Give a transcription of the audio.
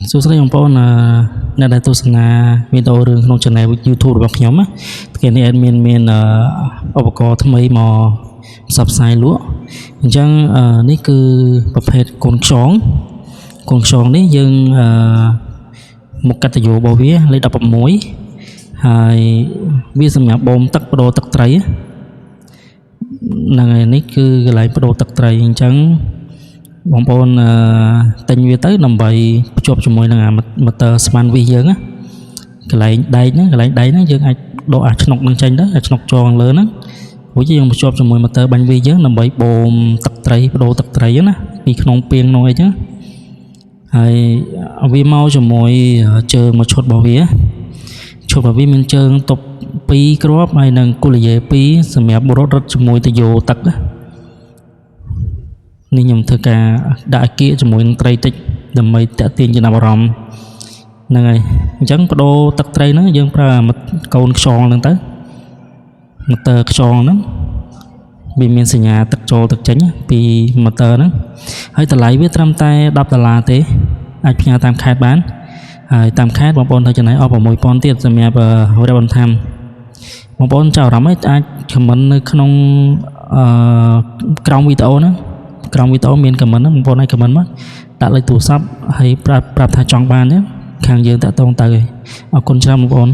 សួស្តីបងប្អូនអ្នកដែលទស្សនាវីដេអូរឿងក្នុង channel YouTube របស់ខ្ញុំណាថ្ងៃនេះមានឧបករណ៍ថ្មីមកផ្សព្វផ្សាយលក់អញ្ចឹងនេះគឺប្រភេទកូនខ្យងនេះយើងមុខកត្តយោរបស់វាលេខ16ហើយវាសម្រាប់បូមទឹកបដូរទឹកត្រីហ្នឹងហើយនេះគឺកន្លែងបដូរទឹកត្រីអញ្ចឹងបងប្អូនទិញវាទៅដើម្បីភ្ជាប់ជាមួយនឹងម៉ូទ័រស្មានវិសយើងណាកន្លែងដែកហ្នឹងយើងអាចដកអាឆ្នុកនឹងចេញទៅអាឆ្នុកចងលើហ្នឹងរួចយើងភ្ជាប់ជាមួយម៉ូទ័របាញ់វិសយើងដើម្បីបូមទឹកត្រីបដូរទឹកត្រីណាពីក្នុងពាងនោះអីចឹងហើយវាមកជាមួយជើងមួយឈុតរបស់វាមានជើងតុប2គ្រាប់ហើយនឹងគូលយា2សម្រាប់រត់ជាមួយទៅយោទឹកនេះខ្ញុំធ្វើការដាក់អាគាកជាមួយនឹងត្រីតិចដើម្បីតាក់ទាញចំណាប់អារម្មណ៍ហ្នឹងហើយអញ្ចឹងបដូរទឹកត្រីហ្នឹងយើងប្រើកូនខ្យងហ្នឹងទៅម៉ូទ័រខ្យងហ្នឹងវាមានសញ្ញាទឹកចូលទឹកចេញពីម៉ូទ័រហ្នឹងហើយតម្លៃវាត្រឹមតែ$10ទេអាចផ្ញើតាមខេត្តបានហើយតាមខេត្តបងប្អូនត្រូវចំណាយអស់ $6000 ទៀតសម្រាប់រយៈបន្ថែមបងប្អូនចាប់អារម្មណ៍អាចខមមិននៅក្នុងក្រោមវីដេអូហ្នឹងក្រោមវីដេអូមានខមមិនបងប្អូនអាចខមមិនមកដាក់លេខទូរស័ព្ទហើយប្រាប់ថាចង់បានទេខាងយើងតាក់ទងទៅអរគុណច្រើនបងប្អូន